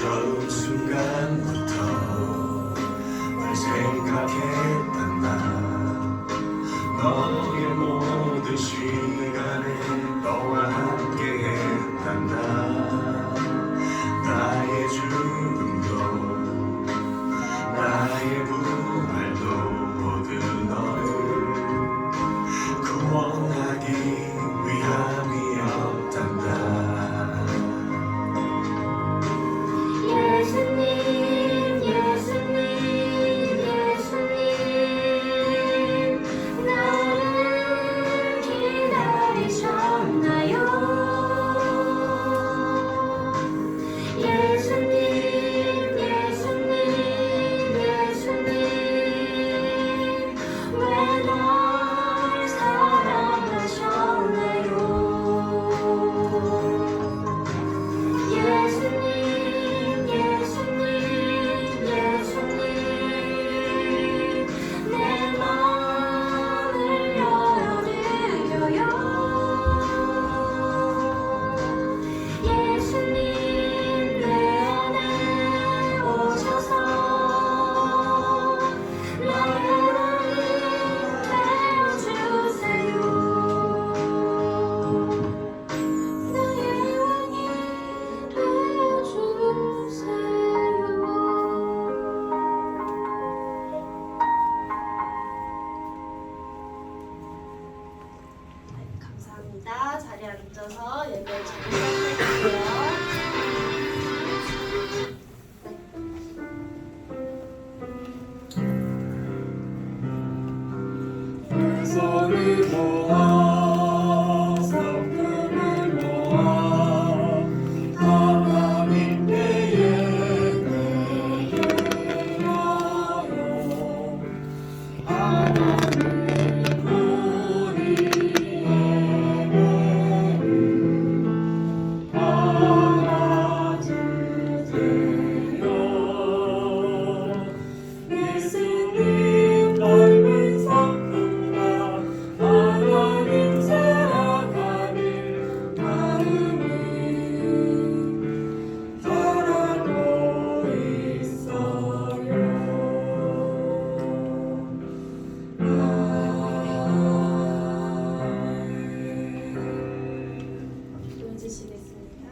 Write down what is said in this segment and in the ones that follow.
처음 순간부터 널 생각했단다. 너의 모든 시간에 너와 함께 했단다. 나의 죽음도 나의 부활도 모두 너를 구원하기 위함이었단다. 예수님, 예수님, 예수님, 나를 기다리셨나요? 예수님, 예수님, 예수님, 왜 날 사랑하셨나요? 예수님, 예수님, 예수님, 내 마음을 열어드려요. 예수님, 내 안에 오셔서 나의 왕이 되어주세요. 나의 왕이 되어주세요. 감사합니다. 자리에 앉아서 예배 드리도록 할게요. 손을 모아 성금을 모아 하나님께 예배하여 하나님 우리 예배를 받아주세요. 예수님 넓은 성품과 하나님 사랑하는 마음을 바라고 있어요. 보여주시겠습니다.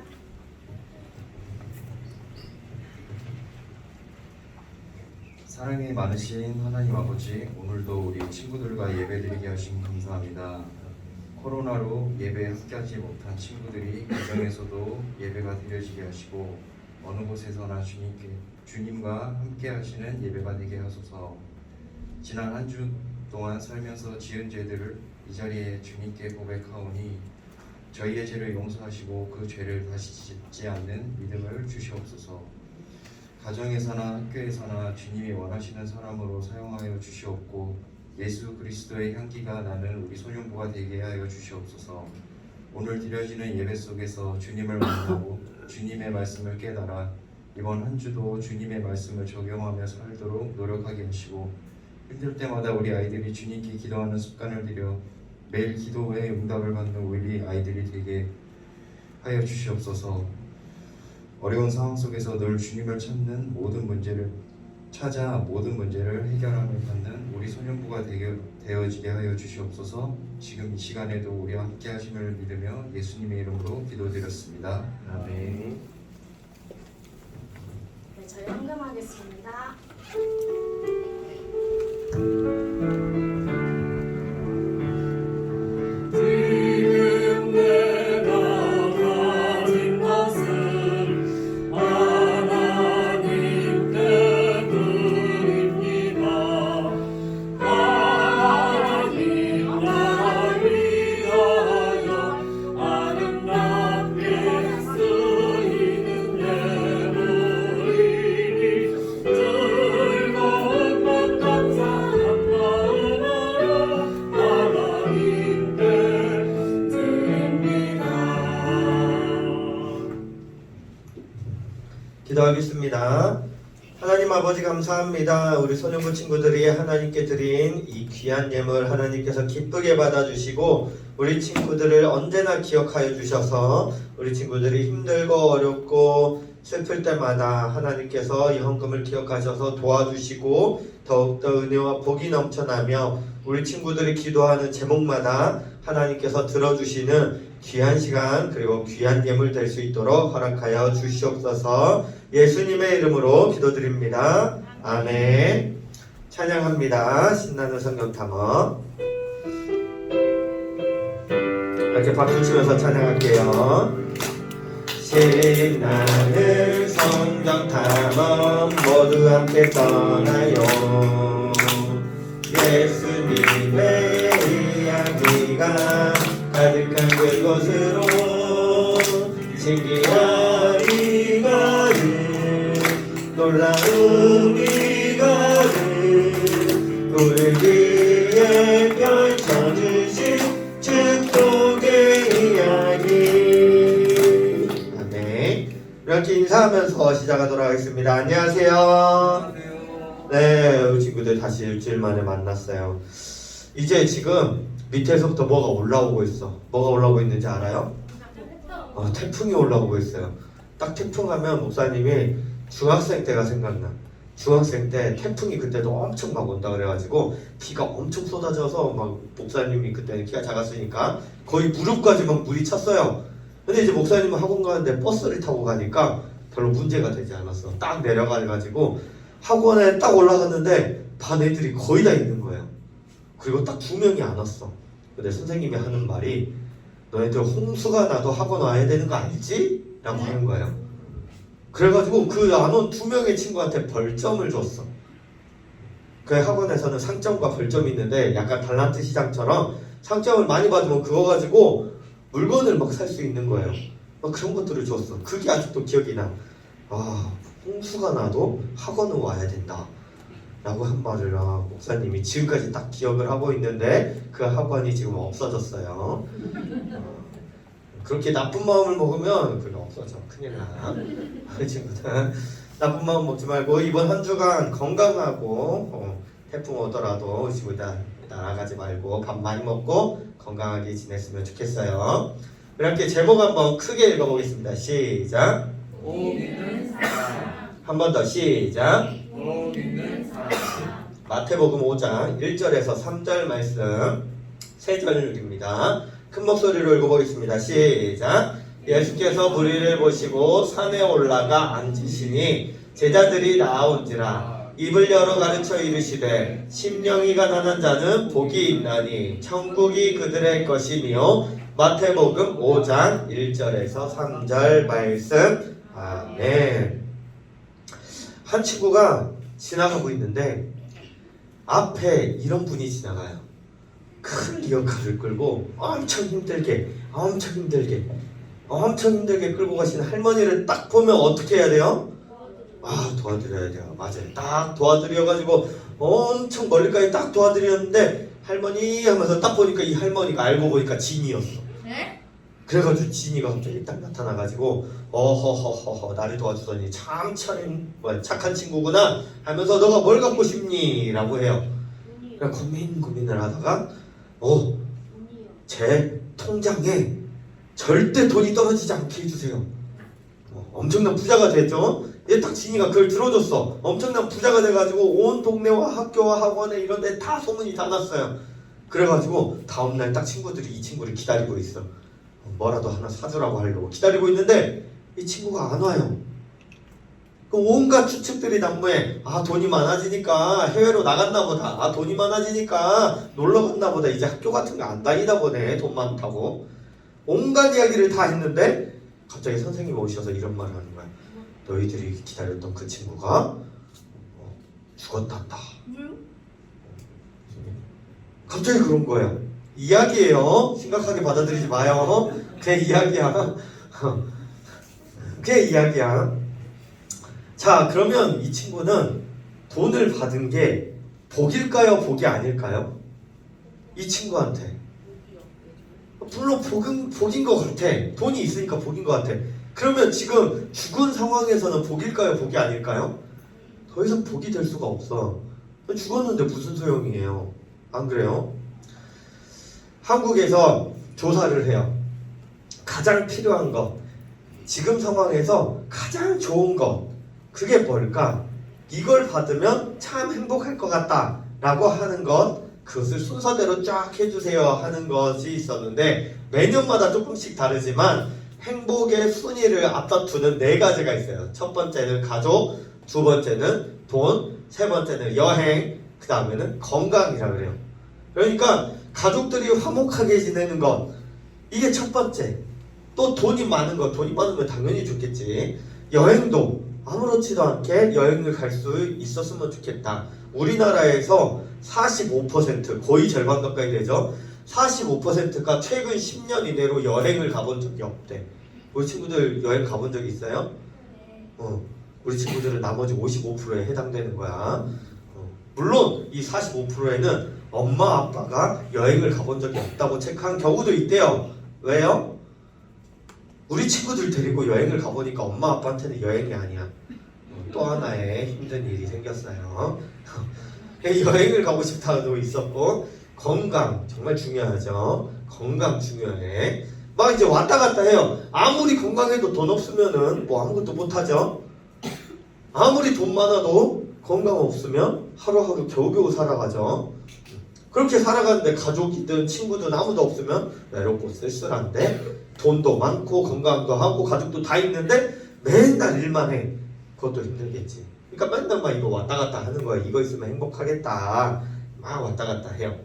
사랑이 많으신 하나님 아버지, 오늘도 우리 친구들과 예배드리게 하신 감사합니다. 코로나로 예배에 함께하지 못한 친구들이 가정에서도 예배가 드려지게 하시고 어느 곳에서나 주님과 함께하시는 예배가 되게 하소서. 지난 한 주 동안 살면서 지은 죄들을 이 자리에 주님께 고백하오니 저희의 죄를 용서하시고 그 죄를 다시 짓지 않는 믿음을 주시옵소서. 가정에서나 학교에서나 주님이 원하시는 사람으로 사용하여 주시옵고 예수 그리스도의 향기가 나는 우리 소년부가 되게 하여 주시옵소서. 오늘 드려지는 예배 속에서 주님을 만나고 주님의 말씀을 깨달아 이번 한 주도 주님의 말씀을 적용하며 살도록 노력하게 하시고 힘들 때마다 우리 아이들이 주님께 기도하는 습관을 들여 매일 기도 후에 응답을 받는 우리 아이들이 되게 하여 주시옵소서. 어려운 상황 속에서 늘 주님을 찾는 모든 문제를 해결함을 받는 우리 소년부가 되어지게 하여 주시옵소서. 지금 이 시간에도 우리와 함께 하심을 믿으며 예수님의 이름으로 기도드렸습니다. 아멘. 네, 저희 헌금하겠습니다. 지금 내가 가진 것은 하나님께 드립니다. 하나님 나라를 위하여 아름답게 쓰이는 예물이니 즐거운 맘 감사한 마음으로 하나님께 드립니다. 기도하겠습니다. 하나님 아버지 감사합니다. 우리 소년부 친구들이 하나님께 드린 이 귀한 예물 하나님께서 기쁘게 받아주시고 우리 친구들을 언제나 기억하여 주셔서 우리 친구들이 힘들고 어렵고 슬플 때마다 하나님께서 이 헌금을 기억하셔서 도와주시고 더욱더 은혜와 복이 넘쳐나며 우리 친구들이 기도하는 제목마다 하나님께서 들어주시는 귀한 시간 그리고 귀한 예물 될 수 있도록 허락하여 주시옵소서. 예수님의 이름으로 기도드립니다. 아멘. 찬양합니다. 신나는 성경 탐험. 이렇게 박수 치면서 찬양할게요. 신나는 성경 탐험 모두 함께 떠나요. 예수님의 이야기가 가득한 그곳으로 신기한 이거를 놀라운 이거를 우리 위에 펼쳐주신 축복의 이야기. 아멘. 이렇게 인사하면서 시작하도록 하겠습니다. 안녕하세요. 네, 우리 친구들 다시 일주일 만에 만났어요. 이제 지금 밑에서부터 뭐가 올라오고 있어. 뭐가 올라오고 있는지 알아요? 태풍이 올라오고 있어요. 딱 태풍 하면 목사님이 중학생 때가 생각나. 중학생 때 태풍이 그때도 엄청 막 온다 그래가지고 비가 엄청 쏟아져서 막 목사님이 그때는 키가 작았으니까 거의 무릎까지 막 물이 찼어요. 근데 이제 목사님은 학원 가는데 버스를 타고 가니까 별로 문제가 되지 않았어. 딱 내려가가지고 학원에 딱 올라갔는데 반 애들이 거의 다 있는 거예요. 그리고 딱 2명이 안 왔어. 근데 선생님이 하는 말이 너희들 홍수가 나도 학원 와야 되는 거 알지? 라고 하는 거예요. 그래가지고 그 안 온 2명의 친구한테 벌점을 줬어. 그 학원에서는 상점과 벌점이 있는데 약간 달란트 시장처럼 상점을 많이 받으면 그거 가지고 물건을 막 살 수 있는 거예요. 막 그런 것들을 줬어. 그게 아직도 기억이 나. 아, 홍수가 나도 학원은 와야 된다 라고 한 말을 목사님이 지금까지 딱 기억을 하고 있는데 그 학원이 지금 없어졌어요. 그렇게 나쁜 마음을 먹으면 그게 없어져. 큰일 나. 친구들 나쁜 마음 먹지 말고 이번 한 주간 건강하고 태풍 오더라도 친구들 날아가지 말고 밥 많이 먹고 건강하게 지냈으면 좋겠어요. 이렇게 제목 한번 크게 읽어보겠습니다. 시작. 복 있는 사람, 한 번 더 시작. 복 있는 사람. 마태복음 5장 1절에서 3절 말씀 3절입니다. 큰 목소리로 읽어보겠습니다. 시작. 예수께서 무리를 보시고 산에 올라가 앉으시니 제자들이 나아온지라 입을 열어 가르쳐 이르시되 심령이 가난한 자는 복이 있나니 천국이 그들의 것이며. 마태복음 5장 1절에서 3절 말씀. 아멘. 한 친구가 지나가고 있는데 앞에 이런 분이 지나가요. 큰 리어카를 끌고 엄청 힘들게 끌고 가시는 할머니를 딱 보면 어떻게 해야 돼요? 도와드려야 돼요. 맞아요. 딱 도와드려가지고 엄청 멀리까지 딱 도와드렸는데 할머니 하면서 딱 보니까 이 할머니가 알고 보니까 진이었어. 그래가지고 진이가 갑자기 딱 나타나가지고 어허허허 나를 도와주더니 참 착한 친구구나 하면서 너가 뭘 갖고 싶니? 라고 해요. 그냥 고민을 하다가 제 통장에 절대 돈이 떨어지지 않게 해주세요. 엄청난 부자가 됐죠. 얘 딱 진이가 그걸 들어줬어. 엄청난 부자가 돼가지고 온 동네와 학교와 학원에 이런 데 다 소문이 다 났어요. 그래가지고 다음날 딱 친구들이 이 친구를 기다리고 있어. 뭐라도 하나 사주라고 하려고 기다리고 있는데 이 친구가 안 와요. 온갖 추측들이 난무해. 돈이 많아지니까 해외로 나갔나 보다. 돈이 많아지니까 놀러 갔나 보다. 이제 학교 같은 거 안 다니다 보네. 돈 많다고. 온갖 이야기를 다 했는데 갑자기 선생님이 오셔서 이런 말을 하는 거야. 너희들이 기다렸던 그 친구가 죽었단다. 갑자기 그런 거예요. 이야기예요. 심각하게 받아들이지 마요. 그냥 이야기야. 그냥 이야기야. 자, 그러면 이 친구는 돈을 받은 게 복일까요? 복이 아닐까요? 이 친구한테. 물론 복인 것 같아. 돈이 있으니까 복인 것 같아. 그러면 지금 죽은 상황에서는 복일까요? 복이 아닐까요? 더 이상 복이 될 수가 없어. 죽었는데 무슨 소용이에요? 안 그래요? 한국에서 조사를 해요. 가장 필요한 거 지금 상황에서 가장 좋은 것 그게 뭘까? 이걸 받으면 참 행복할 것 같다 라고 하는 것, 그것을 순서대로 쫙 해주세요 하는 것이 있었는데 매년마다 조금씩 다르지만 행복의 순위를 앞다투는 4가지가 있어요. 첫 번째는 가족, 두 번째는 돈, 세 번째는 여행, 그 다음에는 건강이라 그래요. 그러니까 가족들이 화목하게 지내는 것, 이게 첫 번째. 또 돈이 많은 것, 돈이 많으면 당연히 좋겠지. 여행도 아무렇지도 않게 여행을 갈 수 있었으면 좋겠다. 우리나라에서 45%, 거의 절반 가까이 되죠. 45%가 최근 10년 이내로 여행을 가본 적이 없대. 우리 친구들 여행 가본 적 있어요? 우리 친구들은 나머지 55%에 해당되는 거야. 물론 이 45%에는 엄마 아빠가 여행을 가본 적이 없다고 체크한 경우도 있대요. 왜요? 우리 친구들 데리고 여행을 가보니까 엄마 아빠한테는 여행이 아니야. 또 하나의 힘든 일이 생겼어요. 여행을 가고 싶다도 있었고, 건강 정말 중요하죠. 건강 중요해. 막 이제 왔다 갔다 해요. 아무리 건강해도 돈 없으면은 뭐 아무것도 못하죠. 아무리 돈 많아도 건강 없으면 하루하루 겨우겨우 살아가죠. 그렇게 살아가는데 가족이든 친구든 아무도 없으면 외롭고 쓸쓸한데, 돈도 많고 건강도 하고 가족도 다 있는데 맨날 일만 해. 그것도 힘들겠지. 그러니까 맨날 막 이거 왔다 갔다 하는 거야. 이거 있으면 행복하겠다. 막 왔다 갔다 해요.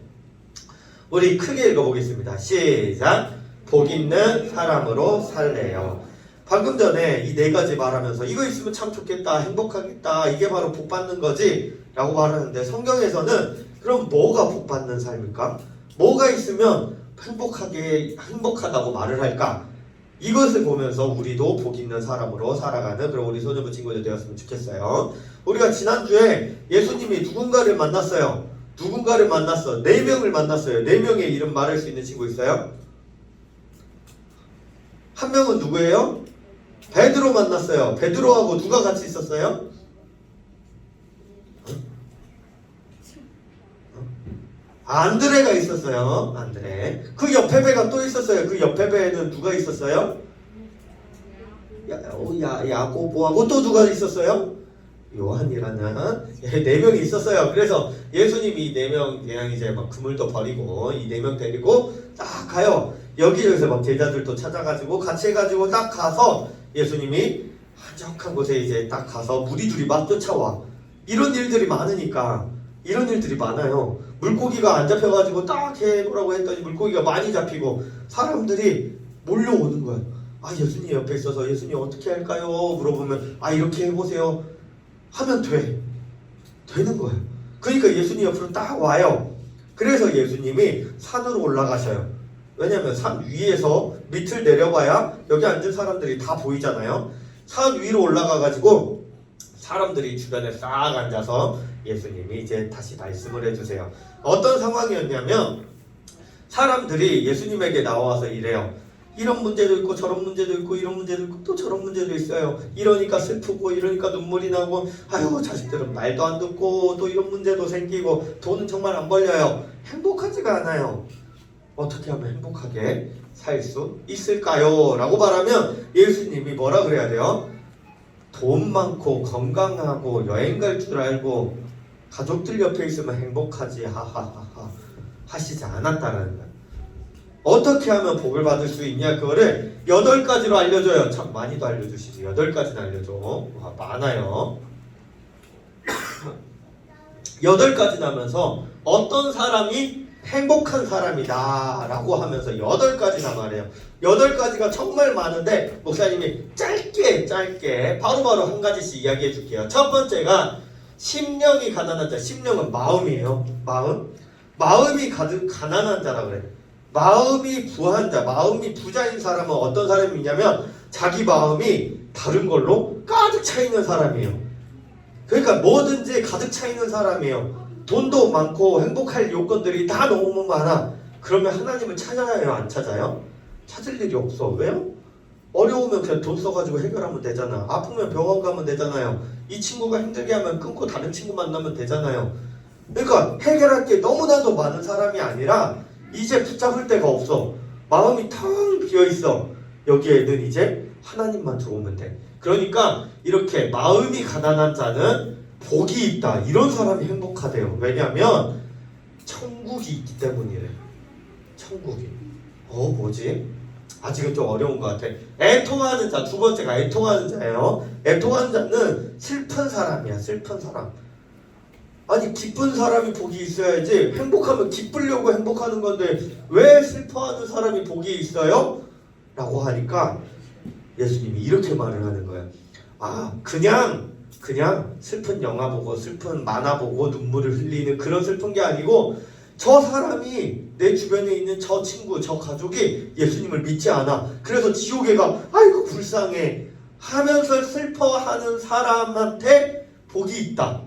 우리 크게 읽어보겠습니다. 시작. 복 있는 사람으로 살래요. 방금 전에 이 4가지 말하면서 이거 있으면 참 좋겠다, 행복하겠다, 이게 바로 복 받는 거지 라고 말하는데, 성경에서는 그럼 뭐가 복 받는 삶일까? 뭐가 있으면 행복하다고 말을 할까? 이것을 보면서 우리도 복 있는 사람으로 살아가는 그런 우리 소녀부 친구들 되었으면 좋겠어요. 우리가 지난주에 예수님이 누군가를 만났어요. 누군가를 만났어. 4명을 만났어요. 4명의 이름 말할 수 있는 친구 있어요? 한 명은 누구예요? 베드로 만났어요. 베드로하고 누가 같이 있었어요? 안드레가 있었어요. 안드레. 그 옆에 배가 또 있었어요. 그 옆에 배에는 누가 있었어요? 야고보하고 또 누가 있었어요? 요한이라는 4명이 있었어요. 그래서 예수님이 4명 그냥 이제 막 그물도 버리고 이 4명 데리고 딱 가요. 여기저기서 막 제자들도 찾아가지고 같이 해가지고 딱 가서 예수님이 한적한 곳에 이제 딱 가서 무리들이 막 쫓아와. 이런 일들이 많으니까, 이런 일들이 많아요. 물고기가 안 잡혀가지고 딱 해보라고 했더니 물고기가 많이 잡히고 사람들이 몰려오는 거야. 아, 예수님 옆에 있어서 예수님 어떻게 할까요? 물어보면 이렇게 해보세요 하면 되는 거예요. 그러니까 예수님 옆으로 딱 와요. 그래서 예수님이 산으로 올라가셔요. 왜냐면 산 위에서 밑을 내려봐야 여기 앉은 사람들이 다 보이잖아요. 산 위로 올라가가지고 사람들이 주변에 싹 앉아서 예수님이 이제 다시 말씀을 해주세요. 어떤 상황이었냐면 사람들이 예수님에게 나와서 이래요. 이런 문제도 있고 저런 문제도 있고 이런 문제도 있고 또 저런 문제도 있어요. 이러니까 슬프고 이러니까 눈물이 나고, 아유 자식들은 말도 안 듣고 또 이런 문제도 생기고 돈은 정말 안 벌려요. 행복하지가 않아요. 어떻게 하면 행복하게 살 수 있을까요? 라고 말하면 예수님이 뭐라 그래야 돼요? 돈 많고 건강하고 여행 갈 줄 알고 가족들 옆에 있으면 행복하지 하하하하 하시지 않았다는 거예요. 어떻게 하면 복을 받을 수 있냐, 그거를 8가지로 알려줘요. 참 많이도 알려주시지. 8가지는 알려줘. 많아요. 8가지 하면서 어떤 사람이 행복한 사람이다 라고 하면서 8가지나 말해요. 8가지가 정말 많은데 목사님이 짧게 바로바로 한 가지씩 이야기해 줄게요. 첫 번째가 심령이 가난한 자. 심령은 마음이에요. 마음이 가난한 자라 그래. 마음이 부한 자, 마음이 부자인 사람은 어떤 사람이냐면 자기 마음이 다른 걸로 가득 차 있는 사람이에요. 그러니까 뭐든지 가득 차 있는 사람이에요. 돈도 많고 행복할 요건들이 다 너무 많아. 그러면 하나님을 찾아야 해요? 안 찾아요? 찾을 일이 없어. 왜요? 어려우면 그냥 돈 써가지고 해결하면 되잖아. 아프면 병원 가면 되잖아요. 이 친구가 힘들게 하면 끊고 다른 친구 만나면 되잖아요. 그러니까 해결할 게 너무나도 많은 사람이 아니라 이제 붙잡을 데가 없어. 마음이 텅 비어있어. 여기에는 이제 하나님만 들어오면 돼. 그러니까 이렇게 마음이 가난한 자는 복이 있다. 이런 사람이 행복하대요. 왜냐하면 천국이 있기 때문이래. 천국이. 뭐지? 아직은 좀 어려운 것 같아. 애통하는 자, 두 번째가 애통하는 자예요. 애통하는 자는 슬픈 사람이야. 슬픈 사람. 아니 기쁜 사람이 복이 있어야지. 행복하면 기쁘려고 행복하는 건데 왜 슬퍼하는 사람이 복이 있어요? 라고 하니까 예수님이 이렇게 말을 하는 거예요. 그냥 슬픈 영화 보고 슬픈 만화 보고 눈물을 흘리는 그런 슬픈 게 아니고 저 사람이 내 주변에 있는 저 친구, 저 가족이 예수님을 믿지 않아. 그래서 지옥에 가. 아이고 불쌍해 하면서 슬퍼하는 사람한테 복이 있다.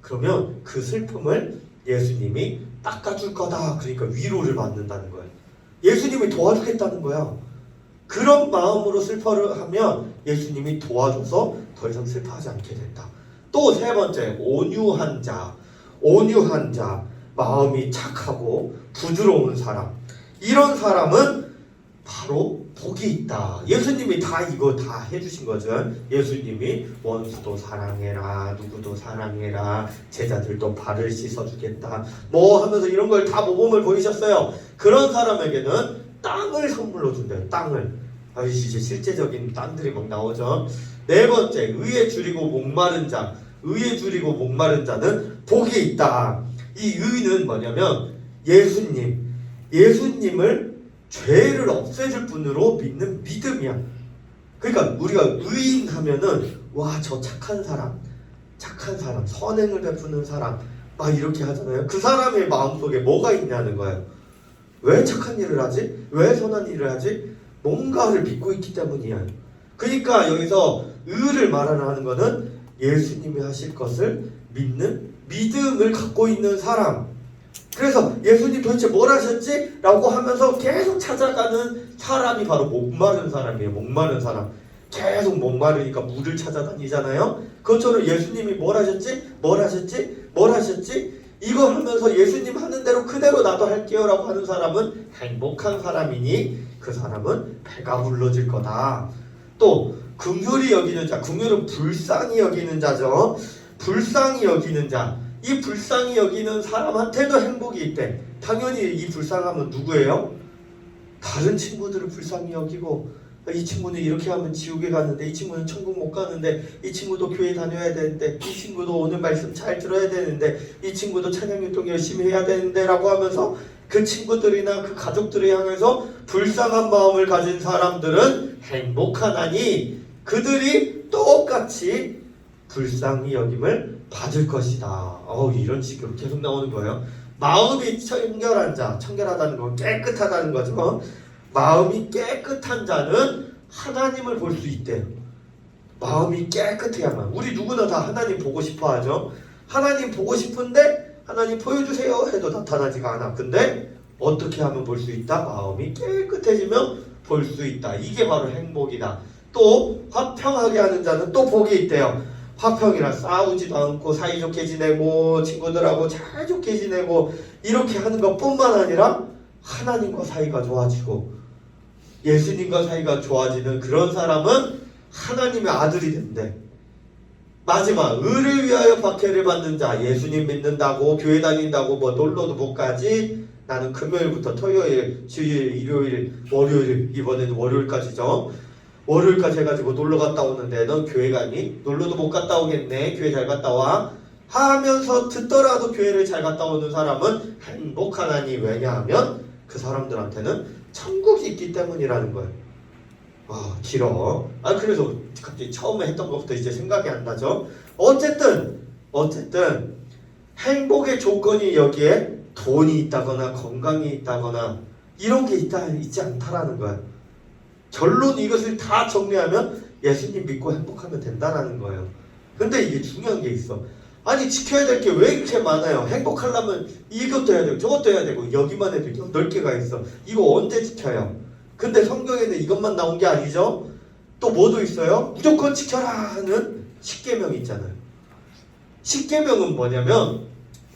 그러면 그 슬픔을 예수님이 닦아줄 거다. 그러니까 위로를 받는다는 거예요. 예수님이 도와주겠다는 거야. 그런 마음으로 슬퍼를 하면 예수님이 도와줘서 더 이상 슬퍼하지 않게 된다. 또 세 번째, 온유한 자. 온유한 자, 마음이 착하고 부드러운 사람. 이런 사람은 바로 복이 있다. 예수님이 이거 다 해주신 거죠. 예수님이 원수도 사랑해라, 누구도 사랑해라, 제자들도 발을 씻어주겠다 하면서 이런 걸 다 모범을 보이셨어요. 그런 사람에게는 땅을 선물로 준대요. 땅을. 이제 실제적인 땅들이 막 나오죠. 네 번째, 의에 줄이고 목마른 자. 의에 줄이고 목마른 자는 복이 있다. 이 의는 뭐냐면 예수님을 죄를 없애줄 분으로 믿는 믿음이야. 그러니까 우리가 의인 하면은 저 착한 사람, 선행을 베푸는 사람 막 이렇게 하잖아요. 그 사람의 마음속에 뭐가 있냐는 거예요. 왜 착한 일을 하지? 왜 선한 일을 하지? 뭔가를 믿고 있기 때문이야. 그러니까 여기서 의를 말하는 거는 예수님이 하실 것을 믿는 믿음을 갖고 있는 사람. 그래서 예수님 도대체 뭘 하셨지? 라고 하면서 계속 찾아가는 사람이 바로 목마른 사람이에요. 목마른 사람. 계속 목마르니까 물을 찾아다니잖아요. 그것처럼 예수님이 뭘 하셨지? 이거 하면서 예수님 하는 대로 그대로 나도 할게요 라고 하는 사람은 행복한 사람이니 그 사람은 배가 불러질 거다. 또 긍휼히 여기는 자. 긍휼은 불쌍히 여기는 자죠. 불쌍히 여기는 자. 이 불쌍히 여기는 사람한테도 행복이 있대. 당연히 이 불쌍함은 누구예요? 다른 친구들을 불쌍히 여기고, 이 친구는 이렇게 하면 지옥에 가는데, 이 친구는 천국 못 가는데, 이 친구도 교회 다녀야 되는데, 이 친구도 오늘 말씀 잘 들어야 되는데, 이 친구도 찬양운동 열심히 해야 되는데 라고 하면서 그 친구들이나 그 가족들을 향해서 불쌍한 마음을 가진 사람들은 행복하나니 그들이 똑같이 불쌍히 여김을 받을 것이다. 이런 식으로 계속 나오는 거예요. 마음이 청결한 자, 청결하다는 건 깨끗하다는 거죠. 마음이 깨끗한 자는 하나님을 볼 수 있대요. 마음이 깨끗해야만. 우리 누구나 다 하나님 보고 싶어 하죠. 하나님 보고 싶은데 하나님 보여주세요 해도 나타나지가 않아. 근데 어떻게 하면 볼 수 있다? 마음이 깨끗해지면 볼 수 있다. 이게 바로 행복이다. 또 화평하게 하는 자는 또 복이 있대요. 화평이라 싸우지도 않고 사이좋게 지내고 친구들하고 잘 좋게 지내고 이렇게 하는 것뿐만 아니라 하나님과 사이가 좋아지고 예수님과 사이가 좋아지는 그런 사람은 하나님의 아들이 된대. 마지막, 의를 위하여 박해를 받는 자. 예수님 믿는다고 교회 다닌다고 놀러도 못 가지. 나는 금요일부터 토요일, 주일, 일요일, 월요일, 이번에는 월요일까지죠. 월요일까지 해가지고 놀러 갔다 오는데 넌 교회 가니? 놀러도 못 갔다 오겠네. 교회 잘 갔다 와 하면서 듣더라도 교회를 잘 갔다 오는 사람은 행복하나니. 왜냐하면 그 사람들한테는 천국이 있기 때문이라는 거예요. 길어. 그래서 갑자기 처음에 했던 것부터 이제 생각이 안 나죠. 어쨌든 행복의 조건이 여기에 돈이 있다거나 건강이 있다거나 이런 게 있지 않다라는 거예요. 결론 이것을 다 정리하면 예수님 믿고 행복하면 된다라는 거예요. 근데 이게 중요한 게 있어. 아니 지켜야 될 게 왜 이렇게 많아요? 행복하려면 이것도 해야 되고 저것도 해야 되고 여기만 해도 8개가 있어. 이거 언제 지켜요? 근데 성경에는 이것만 나온 게 아니죠. 또 뭐도 있어요? 무조건 지켜라 하는 십계명이 있잖아요. 십계명은 뭐냐면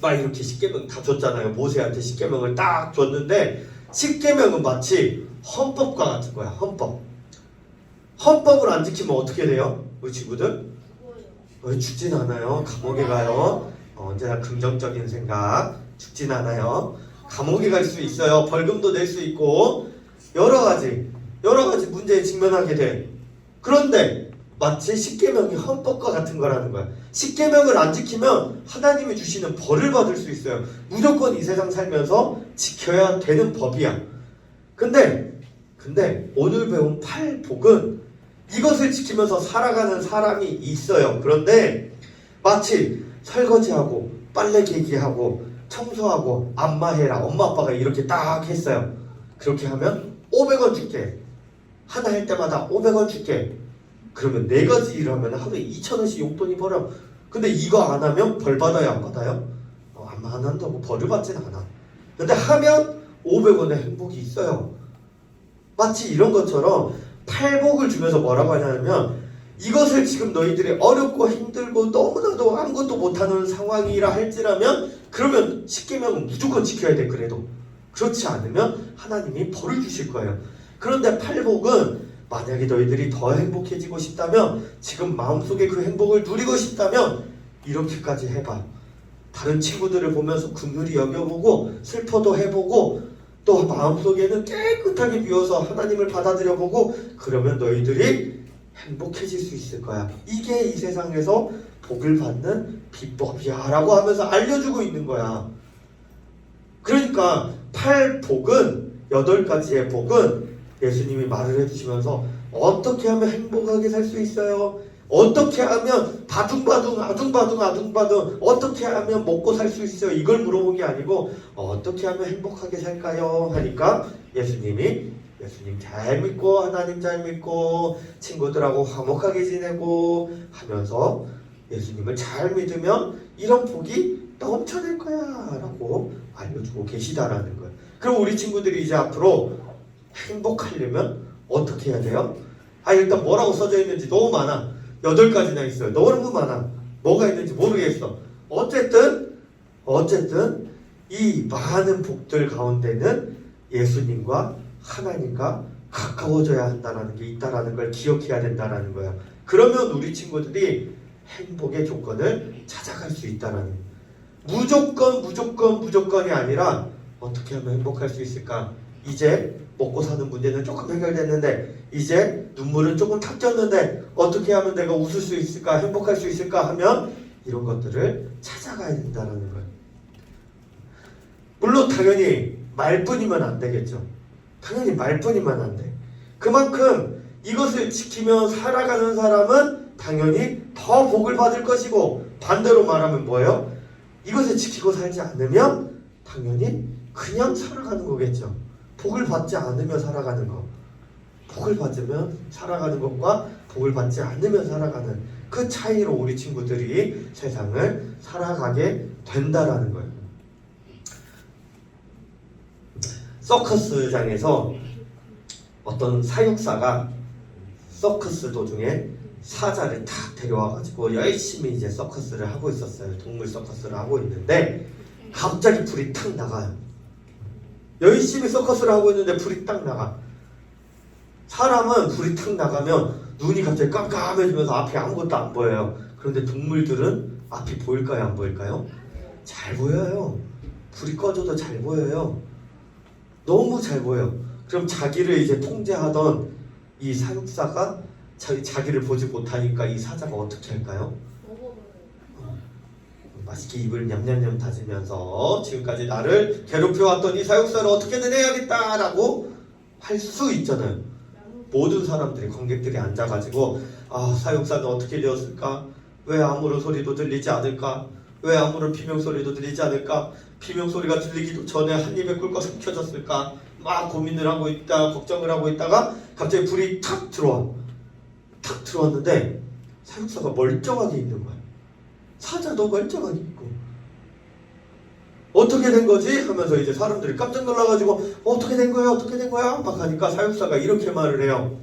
막 이렇게 십계명 다 줬잖아요. 모세한테 십계명을 딱 줬는데 십계명은 마치 헌법과 같은 거야. 헌법. 헌법을 안 지키면 어떻게 돼요? 우리 친구들? 죽진 않아요. 감옥에 가요. 언제나 긍정적인 생각. 죽진 않아요. 감옥에 갈 수 있어요. 벌금도 낼 수 있고 여러 가지 문제에 직면하게 돼. 그런데 마치 십계명이 헌법과 같은 거라는 거야. 십계명을 안 지키면 하나님이 주시는 벌을 받을 수 있어요. 무조건 이 세상 살면서 지켜야 되는 법이야. 근데 오늘 배운 팔복은 이것을 지키면서 살아가는 사람이 있어요. 그런데 마치 설거지하고 빨래 개기하고 청소하고 안마해라. 엄마 아빠가 이렇게 딱 했어요. 그렇게 하면 500원 줄게. 하나 할 때마다 500원 줄게. 그러면 4가지 일을 하면 하루에 2,000원씩 용돈이 벌어. 근데 이거 안 하면 벌 받아요, 안 받아요? 안 한다고 벌을 받진 않아. 근데 하면 500원의 행복이 있어요. 마치 이런 것처럼 팔복을 주면서 뭐라고 하냐면 이것을 지금 너희들이 어렵고 힘들고 너무나도 아무것도 못하는 상황이라 할지라면 그러면 십계명은 무조건 지켜야 돼. 그래도 그렇지 않으면 하나님이 벌을 주실 거예요. 그런데 팔복은 만약에 너희들이 더 행복해지고 싶다면 지금 마음속에 그 행복을 누리고 싶다면 이렇게까지 해봐. 다른 친구들을 보면서 긍휼히 여겨보고 슬퍼도 해보고 또 마음속에는 깨끗하게 비워서 하나님을 받아들여보고 그러면 너희들이 행복해질 수 있을 거야. 이게 이 세상에서 복을 받는 비법이야 라고 하면서 알려주고 있는 거야. 그러니까 8복은 8가지의 복은 예수님이 말을 해주시면서 어떻게 하면 행복하게 살 수 있어요? 어떻게 하면 바둥바둥 아둥바둥 어떻게 하면 먹고 살 수 있어요? 이걸 물어본 게 아니고 어떻게 하면 행복하게 살까요? 하니까 예수님 잘 믿고 하나님 잘 믿고 친구들하고 화목하게 지내고 하면서 예수님을 잘 믿으면 이런 복이 넘쳐날 거야 라고 알려주고 계시다라는 거예요. 그럼 우리 친구들이 이제 앞으로 행복하려면 어떻게 해야 돼요? 일단 뭐라고 써져 있는지 너무 많아. 8가지나 있어요. 너무 많아. 뭐가 있는지 모르겠어. 어쨌든 이 많은 복들 가운데는 예수님과 하나님과 가까워져야 한다는 게 있다라는 걸 기억해야 된다는 거예요. 그러면 우리 친구들이 행복의 조건을 찾아갈 수 있다는 무조건이 아니라 어떻게 하면 행복할 수 있을까? 이제 먹고 사는 문제는 조금 해결됐는데 이제 눈물은 조금 탁졌는데 어떻게 하면 내가 웃을 수 있을까? 행복할 수 있을까? 하면 이런 것들을 찾아가야 된다는 거예요. 물론 당연히 말뿐이면 안 되겠죠. 당연히 말뿐이면 안 돼. 그만큼 이것을 지키며 살아가는 사람은 당연히 더 복을 받을 것이고 반대로 말하면 뭐예요? 이것을 지키고 살지 않으면 당연히 그냥 살아가는 거겠죠. 복을 받지 않으며 살아가는 것. 복을 받으면 살아가는 것과 복을 받지 않으면 살아가는 그 차이로 우리 친구들이 세상을 살아가게 된다라는 거예요. 서커스장에서 어떤 사육사가 서커스 도중에 사자를 탁 데려와가지고 열심히 이제 서커스를 하고 있었어요. 동물 서커스를 하고 있는데 갑자기 불이 탁 나가요. 열심히 서커스를 하고 있는데 불이 딱 나가. 사람은 불이 탁 나가면 눈이 갑자기 깜깜해지면서 앞이 아무것도 안 보여요. 그런데 동물들은 앞이 보일까요? 안 보일까요? 잘 보여요. 불이 꺼져도 잘 보여요. 너무 잘 보여. 그럼 자기를 이제 통제하던 이 사육사가 자기를 보지 못하니까 이 사자가 어떻게 할까요? 맛있게 입을 냠냠냠 다지면서 지금까지 나를 괴롭혀왔던 이 사육사를 어떻게든 해야겠다라고 할 수 있잖아요. 모든 사람들이 관객들이 앉아가지고 사육사는 어떻게 되었을까? 왜 아무런 소리도 들리지 않을까? 왜 아무런 비명소리도 들리지 않을까? 비명소리가 들리기도 전에 한 입에 꿀꺽 삼켜졌을까? 막 고민을 하고 있다, 걱정을 하고 있다가 갑자기 불이 탁 들어와. 탁 들어왔는데 사육사가 멀쩡하게 있는 거야. 사자도 멀쩡하게 있고. 어떻게 된 거지? 하면서 이제 사람들이 깜짝 놀라가지고 어떻게 된 거야? 어떻게 된 거야? 막 하니까 사육사가 이렇게 말을 해요.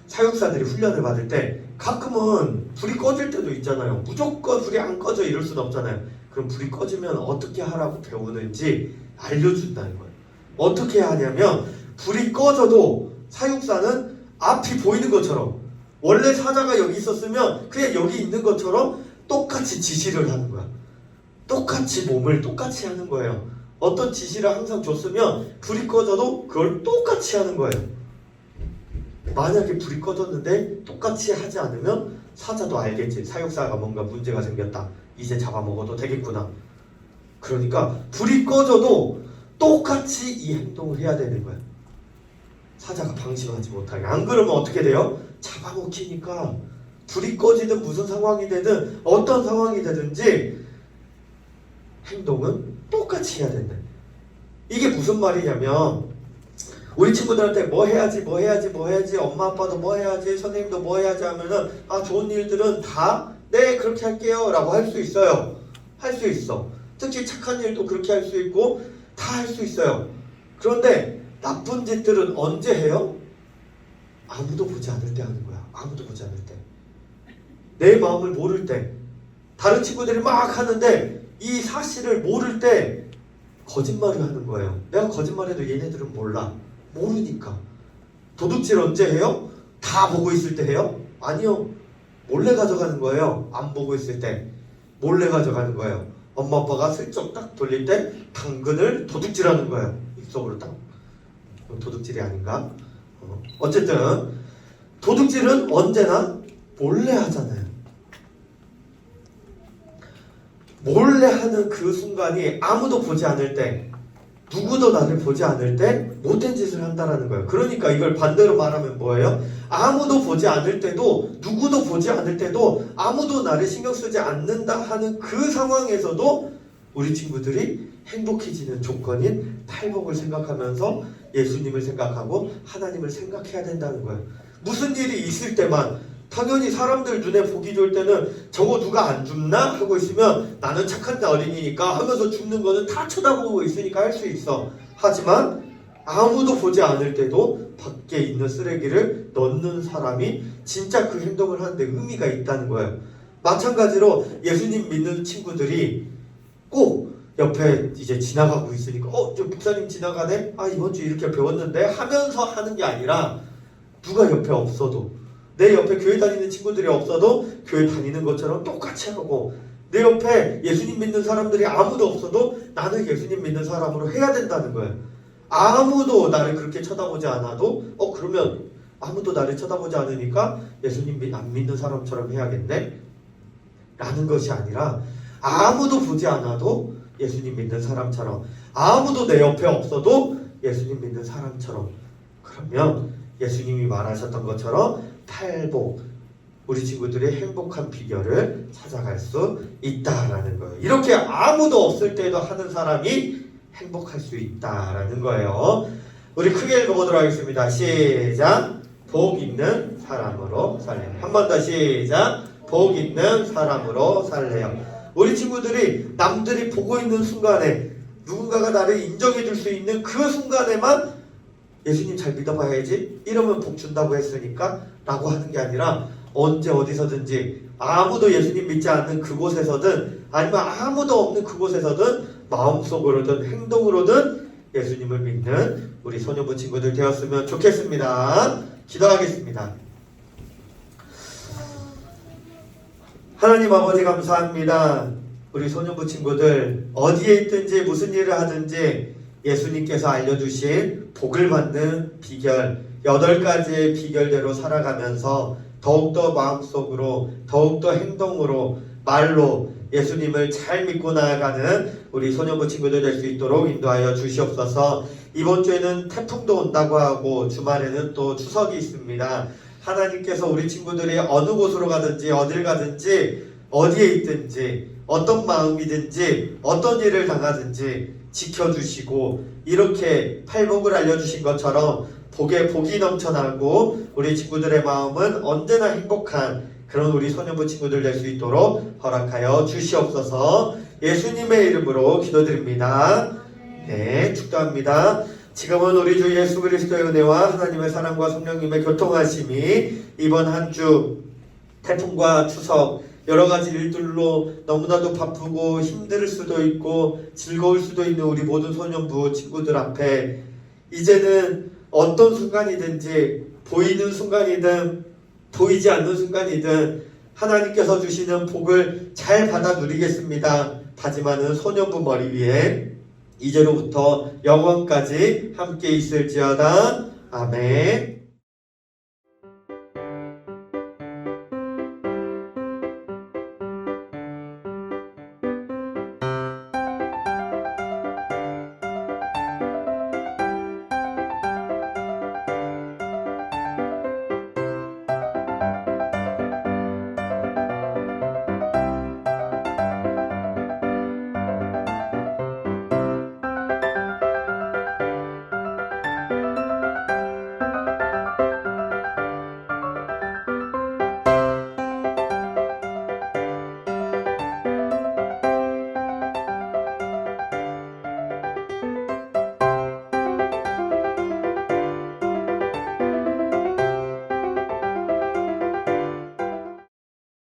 사육사들이 훈련을 받을 때 가끔은 불이 꺼질 때도 있잖아요. 무조건 불이 안 꺼져 이럴 순 없잖아요. 그럼 불이 꺼지면 어떻게 하라고 배우는지 알려준다는 거예요. 어떻게 하냐면 불이 꺼져도 사육사는 앞이 보이는 것처럼 원래 사자가 여기 있었으면 그냥 여기 있는 것처럼 똑같이 지시를 하는 거야. 똑같이 몸을 똑같이 하는 거예요. 어떤 지시를 항상 줬으면 불이 꺼져도 그걸 똑같이 하는 거예요. 만약에 불이 꺼졌는데 똑같이 하지 않으면 사자도 알겠지. 사육사가 뭔가 문제가 생겼다. 이제 잡아먹어도 되겠구나. 그러니까 불이 꺼져도 똑같이 이 행동을 해야 되는 거예요. 사자가 방심하지 못하게. 안 그러면 어떻게 돼요? 잡아먹히니까 불이 꺼지든 무슨 상황이 되든 어떤 상황이 되든지 행동은 똑같이 해야 된다. 이게 무슨 말이냐면 우리 친구들한테 뭐 해야지 엄마 아빠도 뭐 해야지 선생님도 뭐 해야지 하면은 좋은 일들은 다 네 그렇게 할게요 라고 할 수 있어요. 할 수 있어. 특히 착한 일도 그렇게 할 수 있고 다 할 수 있어요. 그런데 나쁜 짓들은 언제 해요? 아무도 보지 않을 때 하는 거야. 아무도 보지 않을 때. 내 마음을 모를 때. 다른 친구들이 막 하는데 이 사실을 모를 때 거짓말을 하는 거예요. 내가 거짓말해도 얘네들은 몰라. 모르니까. 도둑질 언제 해요? 다 보고 있을 때 해요? 아니요. 몰래 가져가는 거예요. 안 보고 있을 때. 몰래 가져가는 거예요. 엄마 아빠가 슬쩍 딱 돌릴 때 당근을 도둑질하는 거예요. 입속으로 딱. 도둑질이 아닌가? 어쨌든 도둑질은 언제나 몰래 하잖아요. 몰래 하는 그 순간이 아무도 보지 않을 때, 누구도 나를 보지 않을 때 못된 짓을 한다라는 거예요. 그러니까 이걸 반대로 말하면 뭐예요? 아무도 보지 않을 때도, 누구도 보지 않을 때도 아무도 나를 신경 쓰지 않는다 하는 그 상황에서도 우리 친구들이 행복해지는 조건인 팔복을 생각하면서 예수님을 생각하고 하나님을 생각해야 된다는 거예요. 무슨 일이 있을 때만, 당연히 사람들 눈에 보기 좋을 때는 저거 누가 안 죽나? 하고 있으면 나는 착한 어린이니까 하면서 죽는 거는 다 쳐다보고 있으니까 할 수 있어. 하지만 아무도 보지 않을 때도 밖에 있는 쓰레기를 넣는 사람이 진짜 그 행동을 하는데 의미가 있다는 거예요. 마찬가지로 예수님 믿는 친구들이 꼭 옆에 이제 지나가고 있으니까 저 목사님 지나가네? 이번 주 이렇게 배웠는데 하면서 하는 게 아니라 누가 옆에 없어도, 내 옆에 교회 다니는 친구들이 없어도 교회 다니는 것처럼 똑같이 하고, 내 옆에 예수님 믿는 사람들이 아무도 없어도 나는 예수님 믿는 사람으로 해야 된다는 거예요. 아무도 나를 그렇게 쳐다보지 않아도 그러면 아무도 나를 쳐다보지 않으니까 예수님 안 믿는 사람처럼 해야겠네? 라는 것이 아니라 아무도 보지 않아도 예수님 믿는 사람처럼, 아무도 내 옆에 없어도 예수님 믿는 사람처럼, 그러면 예수님이 말하셨던 것처럼 팔복, 우리 친구들의 행복한 비결을 찾아갈 수 있다라는 거예요. 이렇게 아무도 없을 때도 하는 사람이 행복할 수 있다라는 거예요. 우리 크게 읽어보도록 하겠습니다. 시작. 복 있는 사람으로 살래요. 한 번 더 시작. 복 있는 사람으로 살래요. 우리 친구들이 남들이 보고 있는 순간에 누군가가 나를 인정해 줄 수 있는 그 순간에만 예수님 잘 믿어봐야지, 이러면 복 준다고 했으니까 라고 하는 게 아니라 언제 어디서든지 아무도 예수님 믿지 않는 그곳에서든 아니면 아무도 없는 그곳에서든 마음속으로든 행동으로든 예수님을 믿는 우리 소녀부 친구들 되었으면 좋겠습니다. 기도하겠습니다. 하나님 아버지 감사합니다. 우리 소녀부 친구들 어디에 있든지 무슨 일을 하든지 예수님께서 알려주신 복을 받는 비결 8가지의 비결대로 살아가면서 더욱더 마음속으로, 더욱더 행동으로, 말로 예수님을 잘 믿고 나아가는 우리 소년부 친구들 될 수 있도록 인도하여 주시옵소서. 이번 주에는 태풍도 온다고 하고 주말에는 또 추석이 있습니다. 하나님께서 우리 친구들이 어느 곳으로 가든지 어딜 가든지 어디에 있든지 어떤 마음이든지 어떤 일을 당하든지 지켜주시고 이렇게 팔복을 알려주신 것처럼 복에 복이 넘쳐나고 우리 친구들의 마음은 언제나 행복한 그런 우리 소년부 친구들 될 수 있도록 허락하여 주시옵소서. 예수님의 이름으로 기도드립니다. 네, 축도합니다. 지금은 우리 주 예수 그리스도의 은혜와 하나님의 사랑과 성령님의 교통하심이 이번 한 주 태풍과 추석 여러 가지 일들로 너무나도 바쁘고 힘들 수도 있고 즐거울 수도 있는 우리 모든 소년부 친구들 앞에 이제는 어떤 순간이든지 보이는 순간이든 보이지 않는 순간이든 하나님께서 주시는 복을 잘 받아 누리겠습니다. 다짐하는 소년부 머리 위에 이제로부터 영원까지 함께 있을지어다. 아멘.